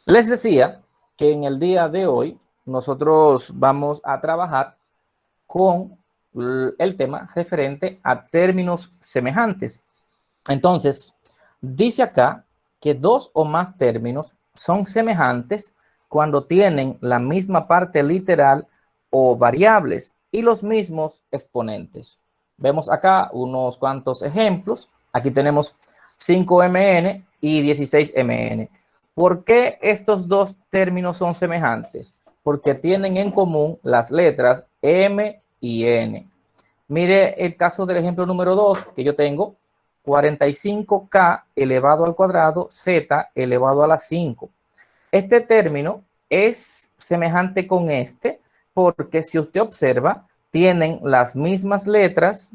Les decía que en el día de hoy nosotros vamos a trabajar con el tema referente a términos semejantes. Entonces, dice acá que dos o más términos son semejantes cuando tienen la misma parte literal o variables y los mismos exponentes. Vemos acá unos cuantos ejemplos. Aquí tenemos 5mn y 16mn. ¿Por qué estos dos términos son semejantes? Porque tienen en común las letras M y N. Mire el caso del ejemplo número 2 que yo tengo, 45k elevado al cuadrado z elevado a la 5. Este término es semejante con este porque si usted observa, tienen las mismas letras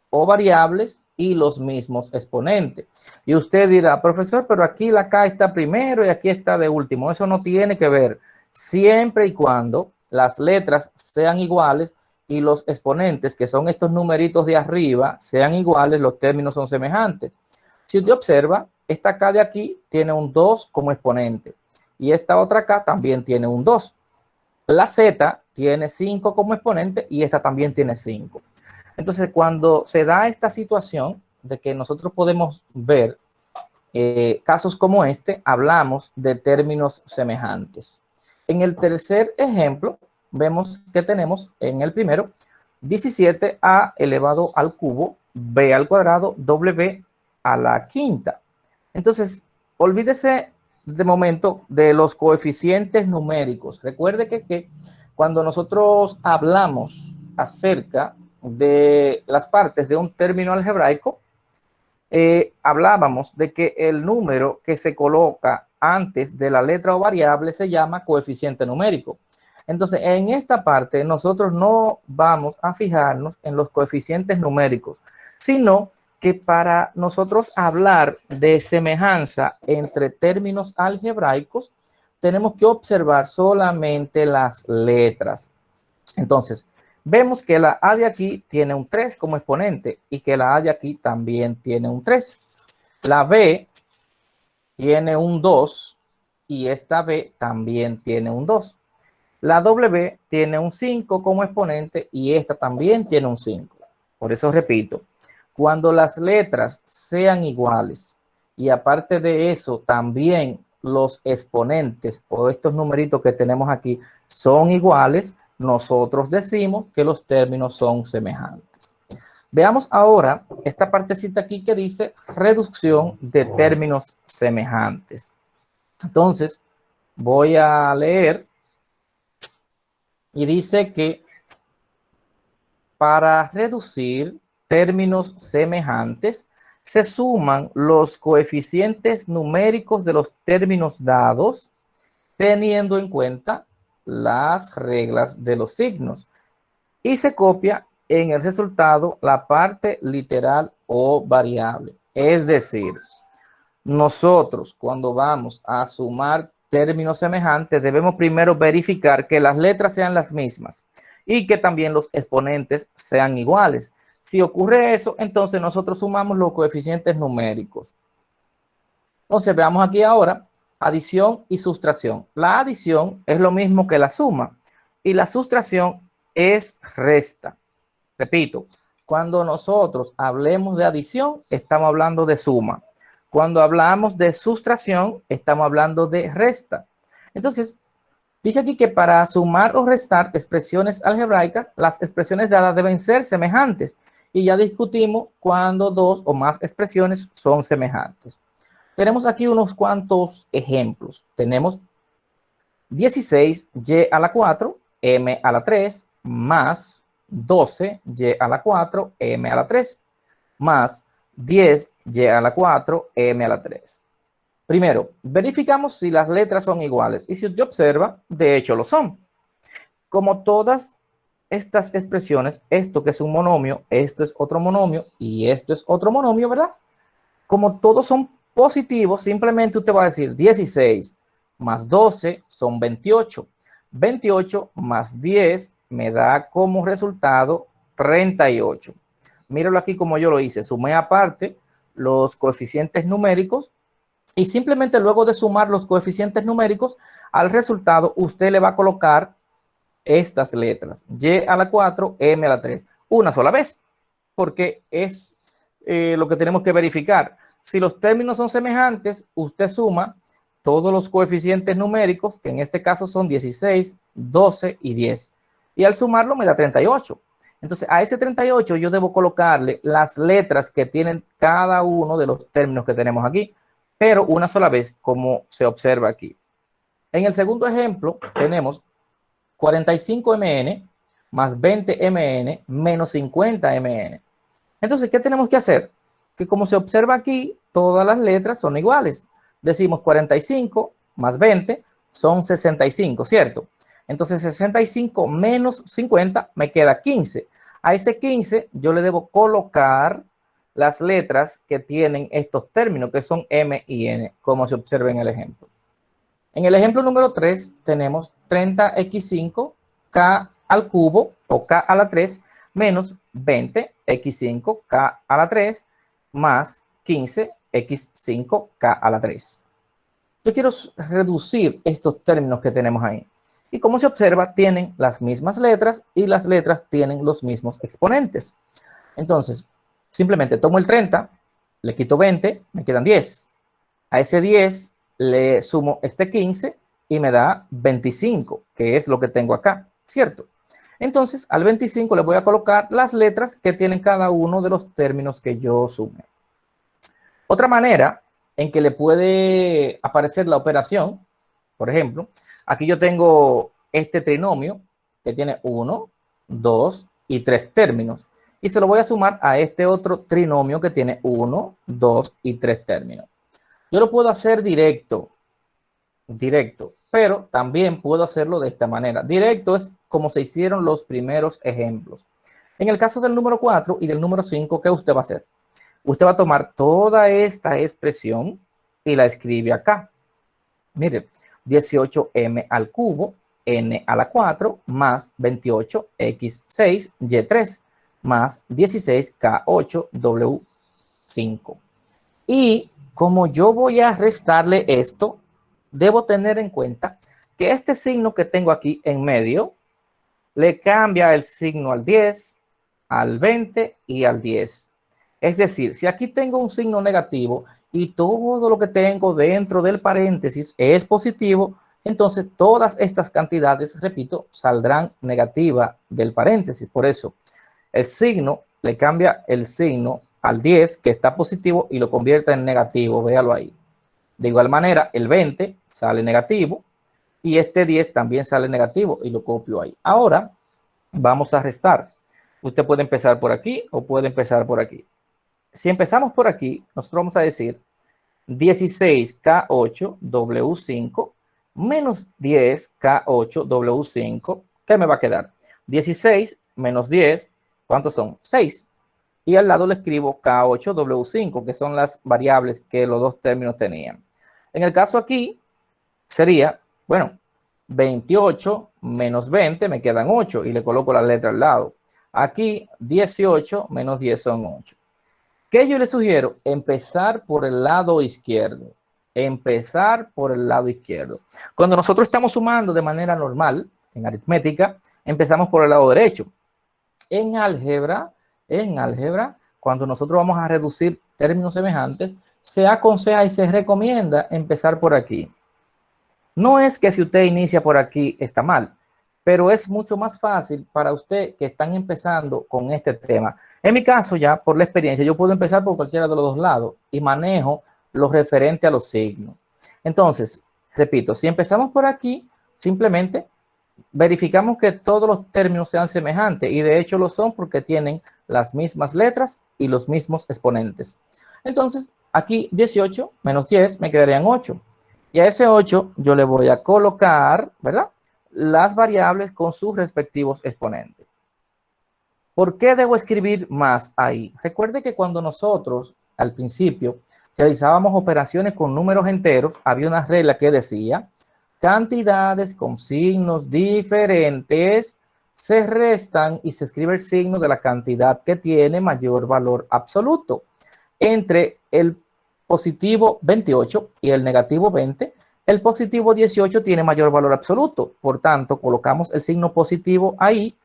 o variables y los mismos exponentes. Y usted dirá, profesor, pero aquí la K está primero y aquí está de último. Eso no tiene que ver. Siempre y cuando las letras sean iguales y los exponentes, que son estos numeritos de arriba, sean iguales, los términos son semejantes. Si usted observa, esta K de aquí tiene un 2 como exponente y esta otra K también tiene un 2. La Z tiene 5 como exponente y esta también tiene 5. Entonces, cuando se da esta situación de que nosotros podemos ver casos como este, hablamos de términos semejantes. En el tercer ejemplo, vemos que tenemos en el primero 17a elevado al cubo, b al cuadrado, w a la quinta. Entonces, olvídese de momento de los coeficientes numéricos. Recuerde que cuando nosotros hablamos acerca de las partes de un término algebraico, hablábamos de que el número que se coloca antes de la letra o variable se llama coeficiente numérico. Entonces, en esta parte nosotros no vamos a fijarnos en los coeficientes numéricos, sino que para nosotros hablar de semejanza entre términos algebraicos, tenemos que observar solamente las letras. Entonces, vemos que la A de aquí tiene un 3 como exponente y que la A de aquí también tiene un 3. La B tiene un 2 y esta B también tiene un 2. La W tiene un 5 como exponente y esta también tiene un 5. Por eso repito, cuando las letras sean iguales y aparte de eso también los exponentes o estos numeritos que tenemos aquí son iguales, nosotros decimos que los términos son semejantes. Veamos ahora esta partecita aquí que dice reducción de términos semejantes. Entonces, voy a leer y dice que para reducir términos semejantes se suman los coeficientes numéricos de los términos dados teniendo en cuenta las reglas de los signos y se copia en el resultado la parte literal o variable. Es decir, nosotros cuando vamos a sumar términos semejantes debemos primero verificar que las letras sean las mismas y que también los exponentes sean iguales. Si ocurre eso, entonces nosotros sumamos los coeficientes numéricos. Entonces veamos aquí ahora adición y sustracción. La adición es lo mismo que la suma y la sustracción es resta. Repito, cuando nosotros hablemos de adición, estamos hablando de suma. Cuando hablamos de sustracción, estamos hablando de resta. Entonces, dice aquí que para sumar o restar expresiones algebraicas, las expresiones dadas deben ser semejantes. Y ya discutimos cuando dos o más expresiones son semejantes. Tenemos aquí unos cuantos ejemplos. Tenemos 16y a la 4, m a la 3, más 12y a la 4, m a la 3, más 10y a la 4, m a la 3. Primero, verificamos si las letras son iguales. Y si usted observa, de hecho lo son. Como todas estas expresiones, esto que es un monomio, esto es otro monomio y esto es otro monomio, ¿verdad? Como todos son positivos, simplemente usted va a decir 16 más 12 son 28. 28 más 10 me da como resultado 38. Míralo aquí como yo lo hice. Sumé aparte los coeficientes numéricos Y simplemente luego de sumar los coeficientes numéricos al resultado, usted le va a colocar estas letras, y a la 4, m a la 3, una sola vez, porque es lo que tenemos que verificar. Si los términos son semejantes, usted suma todos los coeficientes numéricos, que en este caso son 16, 12 y 10. Y al sumarlo me da 38. Entonces, a ese 38 yo debo colocarle las letras que tienen cada uno de los términos que tenemos aquí, pero una sola vez, como se observa aquí. En el segundo ejemplo, tenemos 45mn más 20mn menos 50mn. Entonces, ¿qué tenemos que hacer? Que como se observa aquí, todas las letras son iguales. Decimos 45 más 20 son 65, ¿cierto? Entonces, 65 menos 50 me queda 15. A ese 15 yo le debo colocar las letras que tienen estos términos, que son m y n, como se observa en el ejemplo. En el ejemplo número 3 tenemos 30x5 k al cubo o k a la 3 menos 20x5 k a la 3 más 15x5 k a la 3. Yo quiero reducir estos términos que tenemos ahí. Y como se observa, tienen las mismas letras y las letras tienen los mismos exponentes. Entonces, simplemente tomo el 30, le quito 20, me quedan 10. A ese 10 le sumo este 15 y me da 25, que es lo que tengo acá, ¿cierto? Entonces, al 25 le voy a colocar las letras que tienen cada uno de los términos que yo sume. Otra manera en que le puede aparecer la operación, por ejemplo, aquí yo tengo este trinomio que tiene 1, 2 y 3 términos. Y se lo voy a sumar a este otro trinomio que tiene 1, 2 y 3 términos. Yo lo puedo hacer directo, pero también puedo hacerlo de esta manera. Directo es como se hicieron los primeros ejemplos. En el caso del número 4 y del número 5, ¿qué usted va a hacer? Usted va a tomar toda esta expresión y la escribe acá. Mire, 18m al cubo, n a la 4, más 28x6, y3, más 16k8, w5. Y como yo voy a restarle esto, debo tener en cuenta que este signo que tengo aquí en medio le cambia el signo al 10, al 20 y al 10. Es decir, si aquí tengo un signo negativo y todo lo que tengo dentro del paréntesis es positivo, entonces todas estas cantidades, repito, saldrán negativas del paréntesis. Por eso, el signo le cambia el signo al 10, que está positivo, y lo convierte en negativo. Véalo ahí. De igual manera, el 20 sale negativo y este 10 también sale negativo y lo copio ahí. Ahora vamos a restar. Usted puede empezar por aquí o puede empezar por aquí. Si empezamos por aquí, nosotros vamos a decir 16K8W5 menos 10K8W5. ¿Qué me va a quedar? 16 menos 10, ¿cuántos son? 6. Y al lado le escribo K8W5, que son las variables que los dos términos tenían. En el caso aquí sería, bueno, 28 menos 20 me quedan 8 y le coloco la letra al lado. Aquí 18 menos 10 son 8. ¿Qué yo le sugiero? Empezar por el lado izquierdo. Empezar por el lado izquierdo. Cuando nosotros estamos sumando de manera normal, en aritmética, empezamos por el lado derecho. En álgebra, cuando nosotros vamos a reducir términos semejantes, se aconseja y se recomienda empezar por aquí. No es que si usted inicia por aquí está mal, pero es mucho más fácil para usted que están empezando con este tema. En mi caso, ya por la experiencia, yo puedo empezar por cualquiera de los dos lados y manejo lo referente a los signos. Entonces, repito, si empezamos por aquí, simplemente verificamos que todos los términos sean semejantes, y de hecho lo son porque tienen las mismas letras y los mismos exponentes. Entonces, aquí 18 menos 10 me quedarían 8. Y a ese 8 yo le voy a colocar, ¿verdad?, las variables con sus respectivos exponentes. ¿Por qué debo escribir más ahí? Recuerde que cuando nosotros, al principio, realizábamos operaciones con números enteros, había una regla que decía: cantidades con signos diferentes se restan y se escribe el signo de la cantidad que tiene mayor valor absoluto. Entre el positivo 28 y el negativo 20, el positivo 18 tiene mayor valor absoluto. Por tanto, colocamos el signo positivo ahí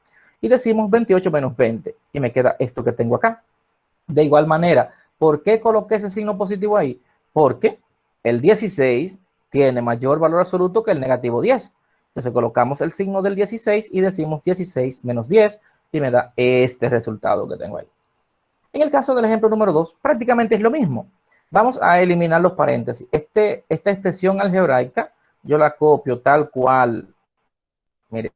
y decimos 28 menos 20. Y me queda esto que tengo acá. De igual manera, ¿por qué coloqué ese signo positivo ahí? Porque el 16 tiene mayor valor absoluto que el negativo 10. Entonces colocamos el signo del 16 y decimos 16 menos 10 y me da este resultado que tengo ahí. En el caso del ejemplo número 2, prácticamente es lo mismo. Vamos a eliminar los paréntesis. Esta expresión algebraica, yo la copio tal cual. Mire,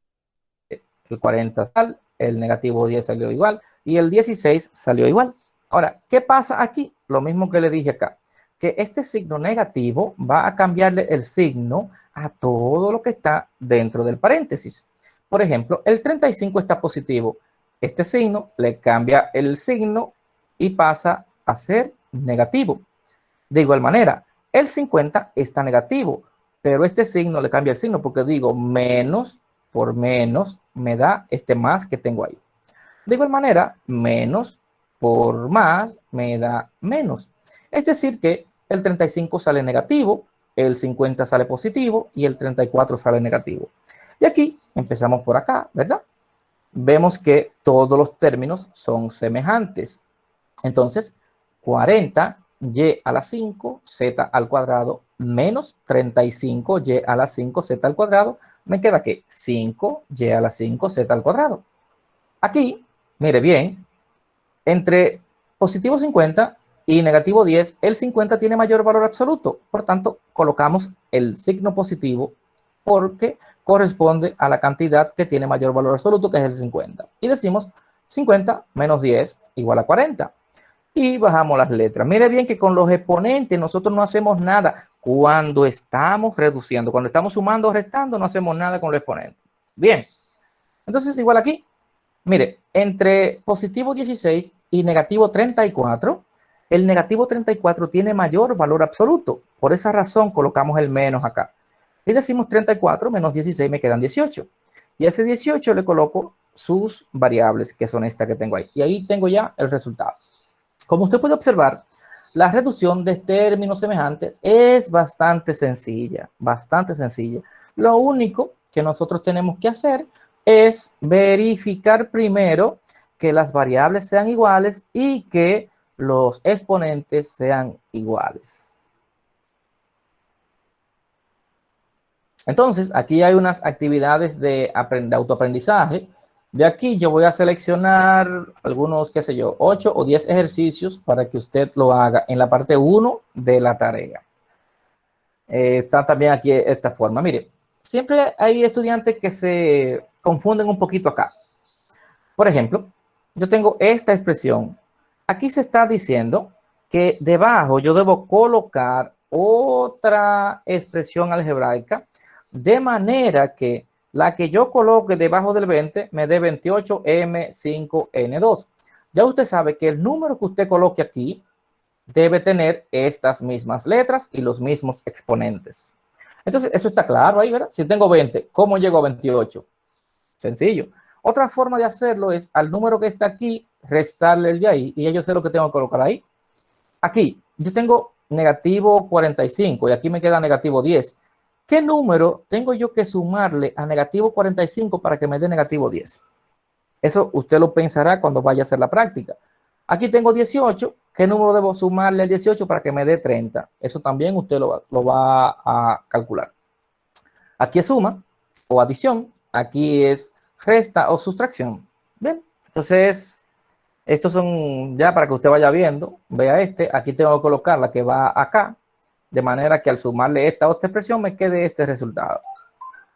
el 40 tal, el negativo 10 salió igual y el 16 salió igual. Ahora, ¿qué pasa aquí? Lo mismo que le dije acá, que este signo negativo va a cambiarle el signo a todo lo que está dentro del paréntesis. Por ejemplo, el 35 está positivo. Este signo le cambia el signo y pasa a ser negativo. De igual manera, el 50 está negativo, pero este signo le cambia el signo porque digo menos por menos me da este más que tengo ahí. De igual manera, menos por más me da menos. Es decir que el 35 sale negativo, el 50 sale positivo y el 34 sale negativo. Y aquí empezamos por acá, ¿verdad? Vemos que todos los términos son semejantes. Entonces, 40 y a la 5 z al cuadrado menos 35 y a la 5 z al cuadrado, me queda que 5 y a la 5 z al cuadrado. Aquí, mire bien, entre positivo 50 y negativo 10, el 50 tiene mayor valor absoluto. Por tanto, colocamos el signo positivo porque corresponde a la cantidad que tiene mayor valor absoluto, que es el 50. Y decimos 50 menos 10 igual a 40. Y bajamos las letras. Mire bien que con los exponentes nosotros no hacemos nada cuando estamos reduciendo. Cuando estamos sumando o restando no hacemos nada con los exponentes. Bien, entonces igual aquí. Mire, entre positivo 16 y negativo 34, el negativo 34 tiene mayor valor absoluto. Por esa razón colocamos el menos acá. Y decimos 34 menos 16 me quedan 18. Y a ese 18 le coloco sus variables, que son estas que tengo ahí. Y ahí tengo ya el resultado. Como usted puede observar, la reducción de términos semejantes es bastante sencilla, bastante sencilla. Lo único que nosotros tenemos que hacer es verificar primero que las variables sean iguales y que los exponentes sean iguales. Entonces, aquí hay unas actividades de autoaprendizaje. De aquí yo voy a seleccionar algunos, qué sé yo, 8 o 10 ejercicios para que usted lo haga en la parte 1 de la tarea. Está también aquí esta forma. Mire, siempre hay estudiantes que se confunden un poquito acá. Por ejemplo, yo tengo esta expresión. Aquí se está diciendo que debajo yo debo colocar otra expresión algebraica de manera que la que yo coloque debajo del 20 me dé 28M5N2. Ya usted sabe que el número que usted coloque aquí debe tener estas mismas letras y los mismos exponentes. Entonces, eso está claro ahí, ¿verdad? Si tengo 20, ¿cómo llego a 28? Sencillo. Otra forma de hacerlo es al número que está aquí, restarle el de ahí y yo sé lo que tengo que colocar ahí. Aquí, yo tengo negativo 45 y aquí me queda negativo 10. ¿Qué número tengo yo que sumarle a negativo 45 para que me dé negativo 10? Eso usted lo pensará cuando vaya a hacer la práctica. Aquí tengo 18. ¿Qué número debo sumarle al 18 para que me dé 30? Eso también usted lo va a calcular. Aquí es suma o adición. Aquí es resta o sustracción. Bien, entonces estos son ya para que usted vaya viendo. Vea este. Aquí tengo que colocar la que va acá. De manera que al sumarle esta otra expresión me quede este resultado.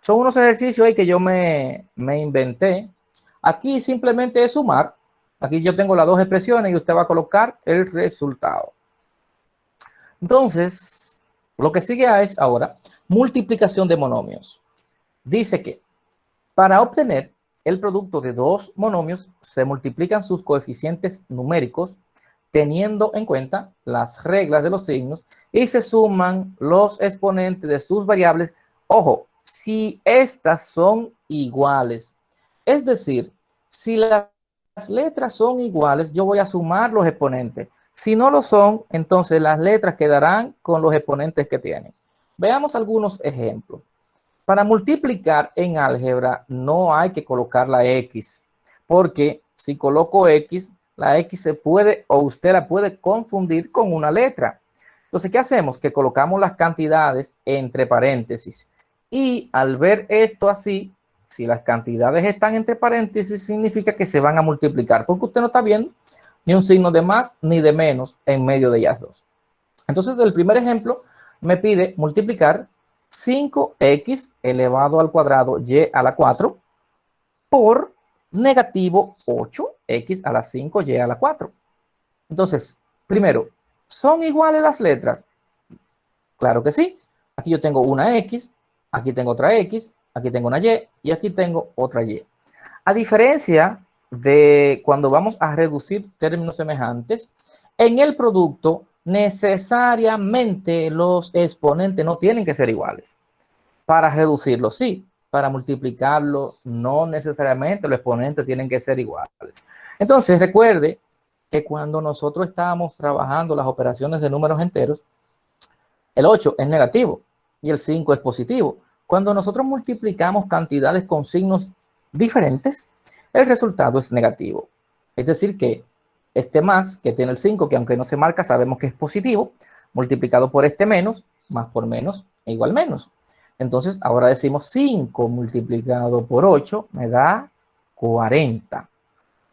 Son unos ejercicios ahí que yo me inventé. Aquí simplemente es sumar. Aquí yo tengo las dos expresiones y usted va a colocar el resultado. Entonces, lo que sigue es ahora multiplicación de monomios. Dice que para obtener el producto de dos monomios se multiplican sus coeficientes numéricos teniendo en cuenta las reglas de los signos y se suman los exponentes de sus variables. Ojo, si estas son iguales, es decir, si las letras son iguales, yo voy a sumar los exponentes. Si no lo son, entonces las letras quedarán con los exponentes que tienen. Veamos algunos ejemplos. Para multiplicar en álgebra no hay que colocar la X, porque si coloco X, la X se puede o usted la puede confundir con una letra. Entonces, ¿qué hacemos? Que colocamos las cantidades entre paréntesis. Y al ver esto así, si las cantidades están entre paréntesis, significa que se van a multiplicar, porque usted no está viendo ni un signo de más ni de menos en medio de ellas dos. Entonces, el primer ejemplo me pide multiplicar 5x elevado al cuadrado y a la 4 por negativo 8x a la 5y a la 4. Entonces, primero, ¿son iguales las letras? Claro que sí. Aquí yo tengo una X, aquí tengo otra X, aquí tengo una Y aquí tengo otra Y. A diferencia de cuando vamos a reducir términos semejantes, en el producto necesariamente los exponentes no tienen que ser iguales. Para reducirlo, sí. Para multiplicarlo, no necesariamente los exponentes tienen que ser iguales. Entonces, recuerde que cuando nosotros estábamos trabajando las operaciones de números enteros, el 8 es negativo y el 5 es positivo. Cuando nosotros multiplicamos cantidades con signos diferentes, el resultado es negativo. Es decir que este más que tiene el 5, que aunque no se marca, sabemos que es positivo, multiplicado por este menos, más por menos, e igual menos. Entonces, ahora decimos 5 multiplicado por 8 me da 40.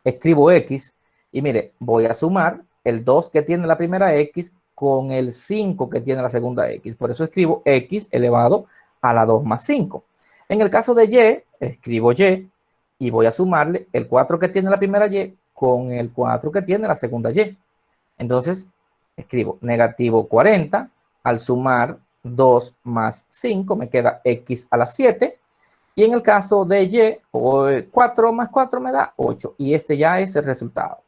Escribo X y mire, voy a sumar el 2 que tiene la primera X con el 5 que tiene la segunda X. Por eso escribo X elevado a la 2 más 5. En el caso de Y, escribo Y y voy a sumarle el 4 que tiene la primera Y con el 4 que tiene la segunda Y. Entonces, escribo negativo 40. Al sumar 2 más 5 me queda X a la 7. Y en el caso de Y, 4 más 4 me da 8. Y este ya es el resultado.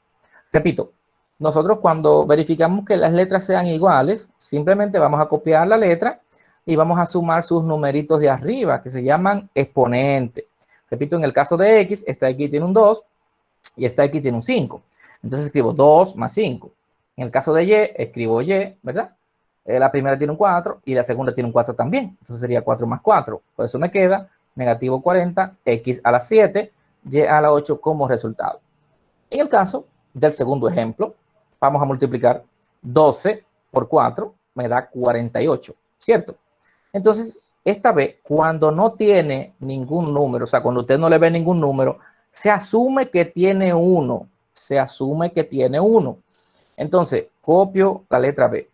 Repito, nosotros cuando verificamos que las letras sean iguales, simplemente vamos a copiar la letra y vamos a sumar sus numeritos de arriba, que se llaman exponentes. Repito, en el caso de X, esta X tiene un 2 y esta X tiene un 5. Entonces escribo 2 más 5. En el caso de Y, escribo Y, ¿verdad? La primera tiene un 4 y la segunda tiene un 4 también. Entonces sería 4 más 4. Por eso me queda negativo 40, X a la 7, Y a la 8 como resultado. En el caso del segundo ejemplo, vamos a multiplicar 12 por 4, me da 48, ¿cierto? Entonces, esta vez, cuando no tiene ningún número, o sea, cuando usted no le ve ningún número, se asume que tiene 1, se asume que tiene 1. Entonces, copio la letra B,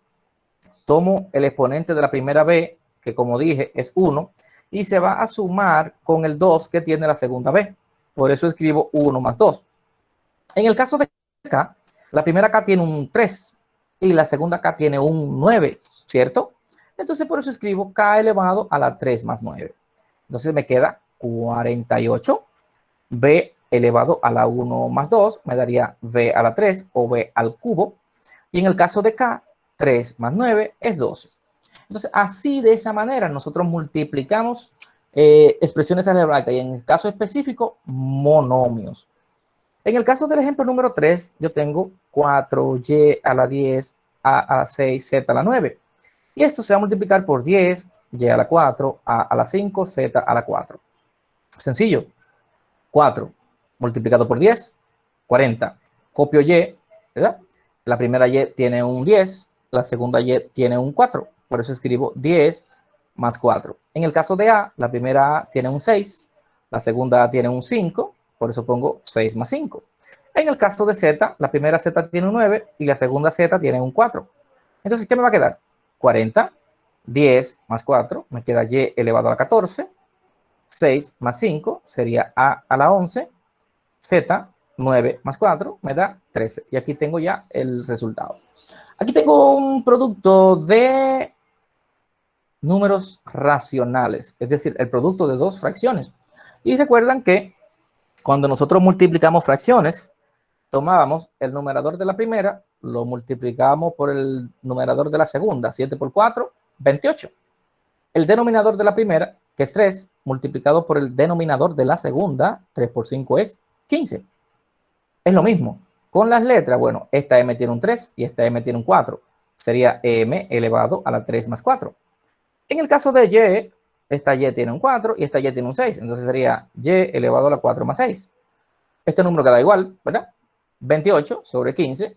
tomo el exponente de la primera B, que como dije es 1, y se va a sumar con el 2 que tiene la segunda B. Por eso escribo 1 más 2. En el caso de K, la primera K tiene un 3 y la segunda K tiene un 9, ¿cierto? Entonces por eso escribo K elevado a la 3 más 9. Entonces me queda 48. B elevado a la 1 más 2 me daría B a la 3 o B al cubo. Y en el caso de K, 3 más 9 es 12. Entonces así de esa manera nosotros multiplicamos expresiones algebraicas y en el caso específico monomios. En el caso del ejemplo número 3, yo tengo 4y a la 10, a la 6, z a la 9. Y esto se va a multiplicar por 10, y a la 4, a la 5, z a la 4. Sencillo. 4 multiplicado por 10, 40. Copio y, ¿verdad? La primera y tiene un 10, la segunda y tiene un 4. Por eso escribo 10 más 4. En el caso de A, la primera A tiene un 6, la segunda A tiene un 5. Por eso pongo 6 más 5. En el caso de Z, la primera Z tiene un 9 y la segunda Z tiene un 4. Entonces, ¿qué me va a quedar? 40, 10 más 4, me queda Y elevado a la 14. 6 más 5 sería A a la 11. Z, 9 más 4, me da 13. Y aquí tengo ya el resultado. Aquí tengo un producto de números racionales, es decir, el producto de dos fracciones. Y recuerdan que cuando nosotros multiplicamos fracciones, tomábamos el numerador de la primera, lo multiplicábamos por el numerador de la segunda, 7 por 4, 28. El denominador de la primera, que es 3, multiplicado por el denominador de la segunda, 3 por 5 es 15. Es lo mismo. Con las letras, bueno, esta m tiene un 3 y esta m tiene un 4. Sería m elevado a la 3 más 4. En el caso de y, esta y tiene un 4 y esta y tiene un 6. Entonces sería y elevado a la 4 más 6. Este número queda igual, ¿verdad? 28 sobre 15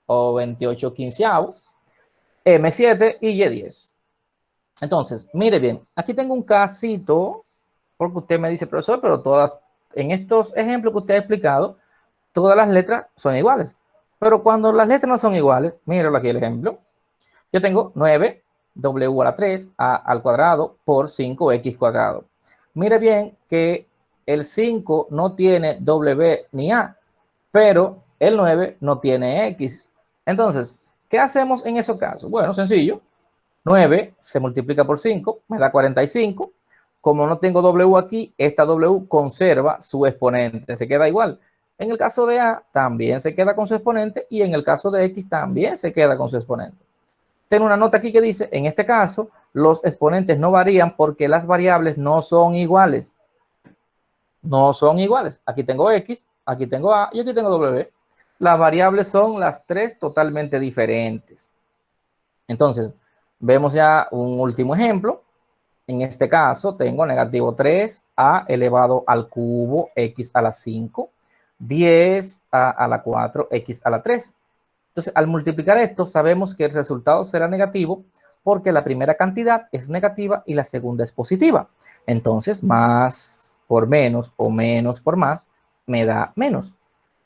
o 28 quinceavo, m7 y y10. Entonces, mire bien, aquí tengo un casito, porque usted me dice, profesor, pero todas, en estos ejemplos que usted ha explicado, todas las letras son iguales. Pero cuando las letras no son iguales, míralo aquí el ejemplo. Yo tengo 9, w a la 3, a al cuadrado por 5x cuadrado. Mire bien que el 5 no tiene w ni a, pero el 9 no tiene x. Entonces, ¿qué hacemos en esos casos? Bueno, sencillo. 9 se multiplica por 5, me da 45. Como no tengo w aquí, esta w conserva su exponente, se queda igual. En el caso de a, también se queda con su exponente, y en el caso de x también se queda con su exponente. Tengo una nota aquí que dice, en este caso, los exponentes no varían porque las variables no son iguales. No son iguales. Aquí tengo x, aquí tengo a y aquí tengo w. Las variables son las tres totalmente diferentes. Entonces, vemos ya un último ejemplo. En este caso tengo negativo 3a elevado al cubo x a la 5, 10a a la 4, x a la 3. Entonces, al multiplicar esto, sabemos que el resultado será negativo porque la primera cantidad es negativa y la segunda es positiva. Entonces, más por menos o menos por más me da menos.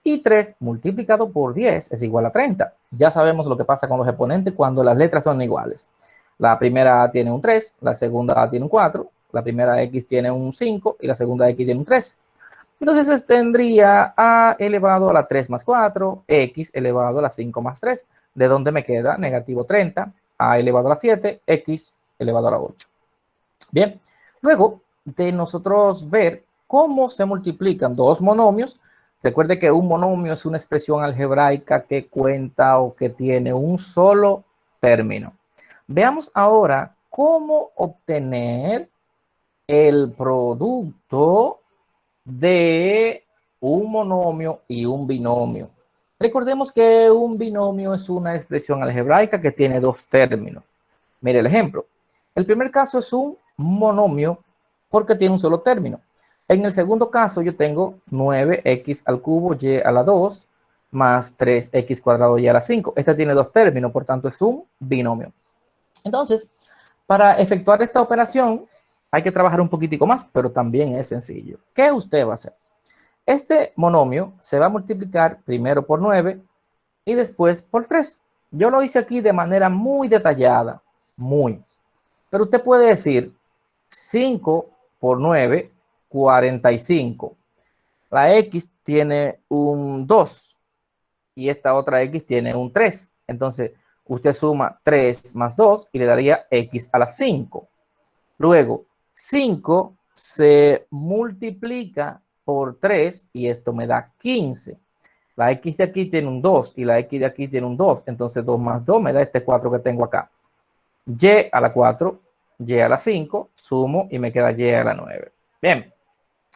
Y 3 multiplicado por 10 es igual a 30. Ya sabemos lo que pasa con los exponentes cuando las letras son iguales. La primera A tiene un 3, la segunda A tiene un 4, la primera X tiene un 5 y la segunda X tiene un 3. Entonces tendría A elevado a la 3 más 4, X elevado a la 5 más 3, de donde me queda negativo 30, A elevado a la 7, X elevado a la 8. Bien, luego de nosotros ver cómo se multiplican dos monomios, recuerde que un monomio es una expresión algebraica que cuenta o que tiene un solo término. Veamos ahora cómo obtener el producto de un monomio y un binomio. Recordemos que un binomio es una expresión algebraica que tiene dos términos. Mire el ejemplo. El primer caso es un monomio porque tiene un solo término. En el segundo caso yo tengo 9x al cubo y a la 2 más 3x cuadrado y a la 5. Este tiene dos términos, por tanto es un binomio. Entonces, para efectuar esta operación hay que trabajar un poquitico más, pero también es sencillo. ¿Qué usted va a hacer? Este monomio se va a multiplicar primero por 9 y después por 3. Yo lo hice aquí de manera muy detallada, muy. Pero usted puede decir 5 por 9, 45. La X tiene un 2 y esta otra X tiene un 3. Entonces, usted suma 3 más 2 y le daría X a la 5. Luego, 5 se multiplica por 3 y esto me da 15. La X de aquí tiene un 2 y la X de aquí tiene un 2. Entonces, 2 más 2 me da este 4 que tengo acá. Y a la 4, Y a la 5, sumo y me queda Y a la 9. Bien,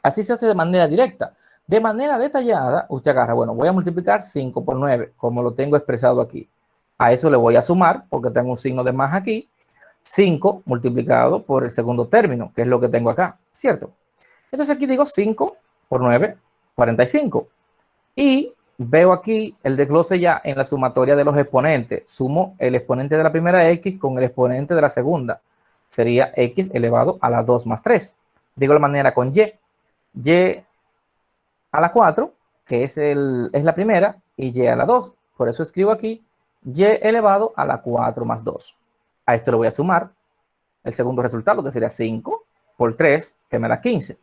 así se hace de manera directa. De manera detallada, usted agarra, bueno, voy a multiplicar 5 por 9, como lo tengo expresado aquí. A eso le voy a sumar, porque tengo un signo de más aquí, 5 multiplicado por el segundo término, que es lo que tengo acá, ¿cierto? Entonces aquí digo 5 por 9, 45. Y veo aquí el desglose ya en la sumatoria de los exponentes. Sumo el exponente de la primera X con el exponente de la segunda. Sería X elevado a la 2 más 3. Digo la manera con Y. Y a la 4, que es la primera, y Y a la 2. Por eso escribo aquí Y elevado a la 4 más 2. A esto le voy a sumar el segundo resultado, que sería 5 por 3, que me da 15.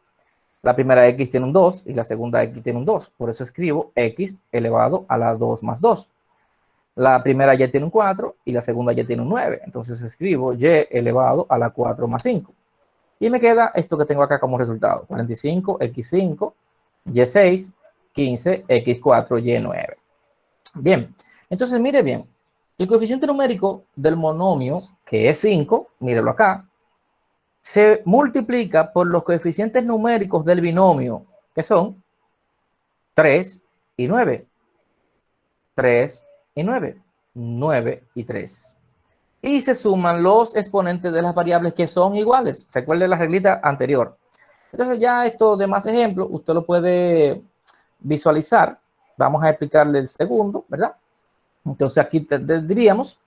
La primera X tiene un 2 y la segunda X tiene un 2. Por eso escribo X elevado a la 2 más 2. La primera Y tiene un 4 y la segunda Y tiene un 9. Entonces escribo Y elevado a la 4 más 5. Y me queda esto que tengo acá como resultado. 45, X5, Y6, 15, X4, Y9. Bien, entonces mire bien. El coeficiente numérico del monomio, que es 5, mírelo acá, se multiplica por los coeficientes numéricos del binomio, que son 3 y 9. 3 y 9. 9 y 3. Y se suman los exponentes de las variables que son iguales. Recuerde la reglita anterior. Entonces ya estos demás ejemplos usted lo puede visualizar. Vamos a explicarle el segundo, ¿verdad? Entonces aquí tendríamos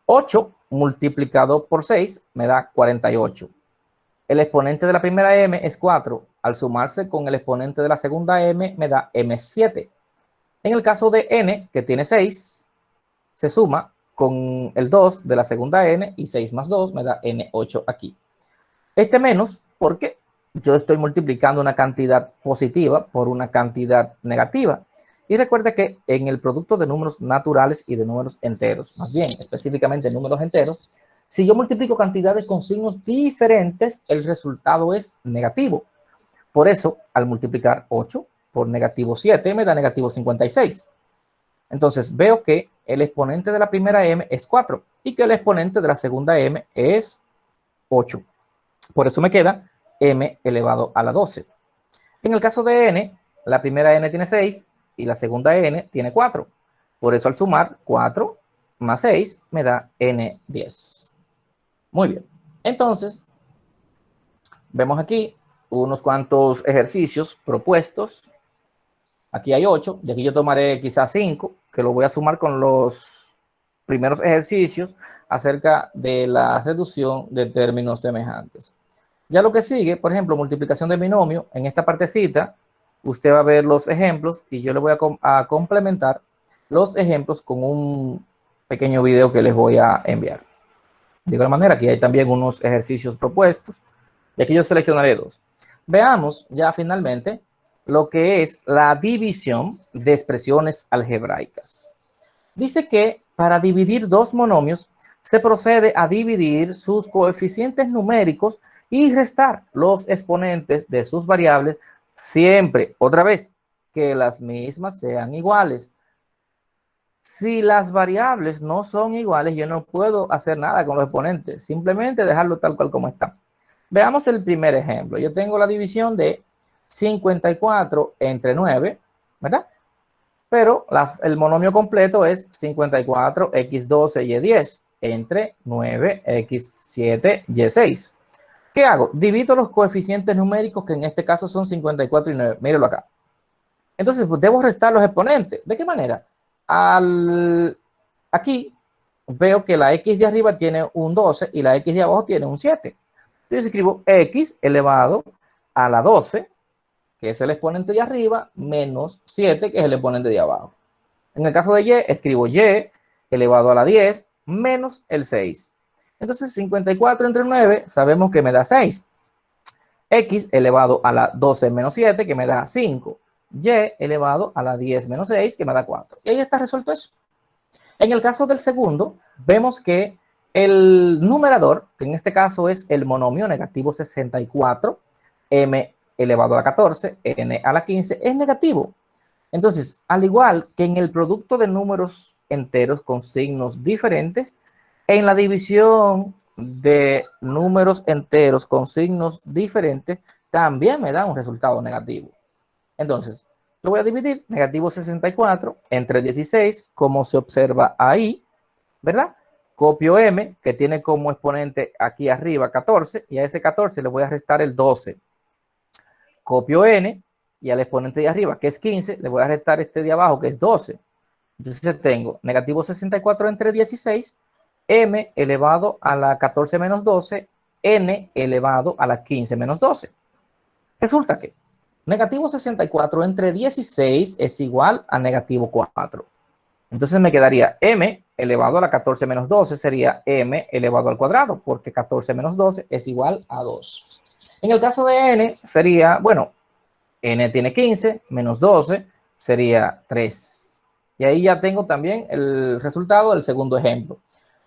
8 multiplicado por 6 me da 48. El exponente de la primera m es 4. Al sumarse con el exponente de la segunda m me da m7. En el caso de n, que tiene 6, se suma con el 2 de la segunda n y 6 más 2 me da n8 aquí. Este menos porque yo estoy multiplicando una cantidad positiva por una cantidad negativa. Y recuerde que en el producto de números naturales y de números enteros, más bien específicamente números enteros, si yo multiplico cantidades con signos diferentes, el resultado es negativo. Por eso, al multiplicar 8 por negativo 7, me da negativo 56. Entonces, veo que el exponente de la primera m es 4 y que el exponente de la segunda m es 8. Por eso me queda m elevado a la 12. En el caso de n, la primera n tiene 6 y la segunda n tiene 4. Por eso al sumar 4 más 6 me da n10. Muy bien. Entonces, vemos aquí unos cuantos ejercicios propuestos. Aquí hay 8 y aquí yo tomaré quizás 5, que lo voy a sumar con los primeros ejercicios acerca de la reducción de términos semejantes. Ya lo que sigue, por ejemplo, multiplicación de binomio, en esta partecita, usted va a ver los ejemplos y yo le voy a complementar los ejemplos con un pequeño video que les voy a enviar. De igual manera, aquí hay también unos ejercicios propuestos y aquí yo seleccionaré 2. Veamos ya finalmente lo que es la división de expresiones algebraicas. Dice que para dividir dos monomios se procede a dividir sus coeficientes numéricos y restar los exponentes de sus variables siempre, otra vez, que las mismas sean iguales. Si las variables no son iguales, yo no puedo hacer nada con los exponentes, simplemente dejarlo tal cual como está. Veamos el primer ejemplo. Yo tengo la división de 54 entre 9, ¿verdad? Pero el monomio completo es 54x12y10 entre 9x7y6. ¿Qué hago? Divido los coeficientes numéricos, que en este caso son 54 y 9. Míralo acá. Entonces, pues, debo restar los exponentes. ¿De qué manera? Aquí veo que la x de arriba tiene un 12 y la x de abajo tiene un 7. Entonces escribo x elevado a la 12, que es el exponente de arriba, menos 7, que es el exponente de abajo. En el caso de y, escribo y elevado a la 10 menos el 6. Entonces 54 entre 9 sabemos que me da 6. X elevado a la 12 menos 7, que me da 5. Y elevado a la 10 menos 6, que me da 4. Y ahí está resuelto eso. En el caso del segundo, vemos que el numerador, que en este caso es el monomio negativo 64, m elevado a la 14, n a la 15, es negativo. Entonces, al igual que en el producto de números enteros con signos diferentes, en la división de números enteros con signos diferentes, también me da un resultado negativo. Entonces, yo voy a dividir negativo 64 entre 16, como se observa ahí, ¿verdad? Copio m, que tiene como exponente aquí arriba 14, y a ese 14 le voy a restar el 12. Copio n, y al exponente de arriba, que es 15, le voy a restar este de abajo, que es 12. Entonces tengo negativo 64 entre 16, m elevado a la 14 menos 12, n elevado a la 15 menos 12. Resulta que negativo 64 entre 16 es igual a negativo 4. Entonces me quedaría m elevado a la 14 menos 12 sería m elevado al cuadrado, porque 14 menos 12 es igual a 2. En el caso de n sería, bueno, n tiene 15, menos 12 sería 3. Y ahí ya tengo también el resultado del segundo ejemplo.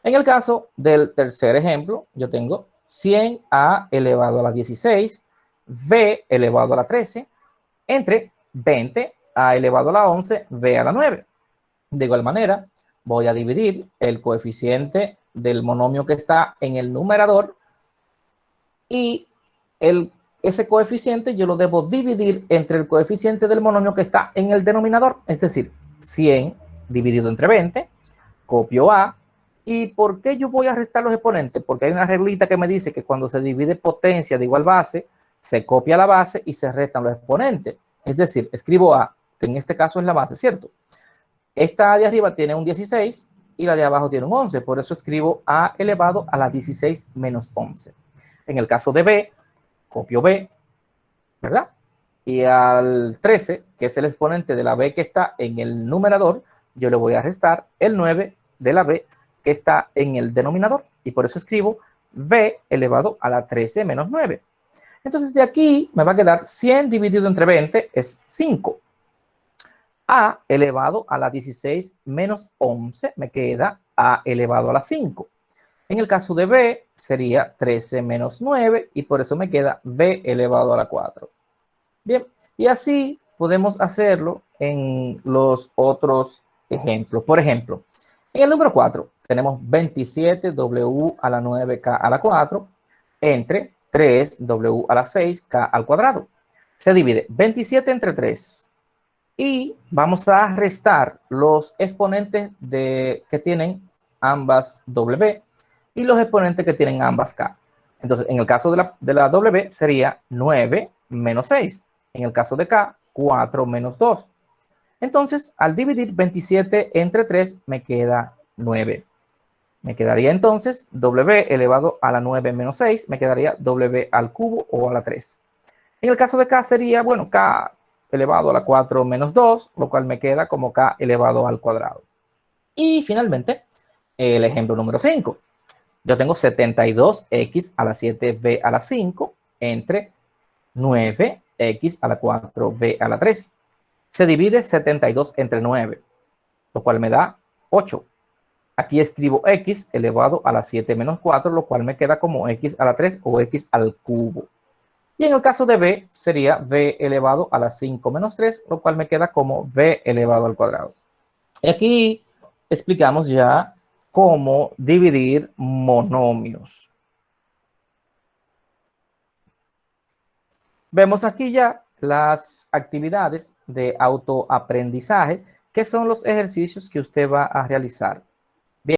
En el caso del tercer ejemplo, yo tengo 100a elevado a la 16, b elevado a la 13, entre 20a elevado a la 11, b a la 9. De igual manera, voy a dividir el coeficiente del monomio que está en el numerador y ese coeficiente yo lo debo dividir entre el coeficiente del monomio que está en el denominador, es decir, 100 dividido entre 20, copio A. ¿Y por qué yo voy a restar los exponentes? Porque hay una reglita que me dice que cuando se divide potencia de igual base, se copia la base y se restan los exponentes. Es decir, escribo A, que en este caso es la base, ¿cierto? Esta de arriba tiene un 16 y la de abajo tiene un 11. Por eso escribo A elevado a la 16 menos 11. En el caso de B, copio B, ¿verdad? Y al 13, que es el exponente de la B que está en el numerador, yo le voy a restar el 9 de la B que está en el denominador. Y por eso escribo B elevado a la 13 menos 9. Entonces de aquí me va a quedar 100 dividido entre 20 es 5. A elevado a la 16 menos 11 me queda A elevado a la 5. En el caso de B sería 13 menos 9 y por eso me queda B elevado a la 4. Bien, y así podemos hacerlo en los otros ejemplos. Por ejemplo, en el número 4 tenemos 27W a la 9K a la 4 entre 3W a la 6K al cuadrado. Se divide 27 entre 3 y vamos a restar los exponentes que tienen ambas W y los exponentes que tienen ambas K. Entonces, en el caso de la W sería 9 menos 6. En el caso de K, 4 menos 2. Entonces, al dividir 27 entre 3, me queda 9. Me quedaría entonces W elevado a la 9 menos 6, me quedaría W al cubo o a la 3. En el caso de K sería, bueno, K elevado a la 4 menos 2, lo cual me queda como K elevado al cuadrado. Y finalmente, el ejemplo número 5. Yo tengo 72x a la 7b a la 5 entre 9x a la 4b a la 3. Se divide 72 entre 9, lo cual me da 8. Aquí escribo x elevado a la 7 menos 4, lo cual me queda como x a la 3 o x al cubo. Y en el caso de b sería b elevado a la 5 menos 3, lo cual me queda como b elevado al cuadrado. Y aquí explicamos ya cómo dividir monomios. Vemos aquí ya las actividades de autoaprendizaje, que son los ejercicios que usted va a realizar.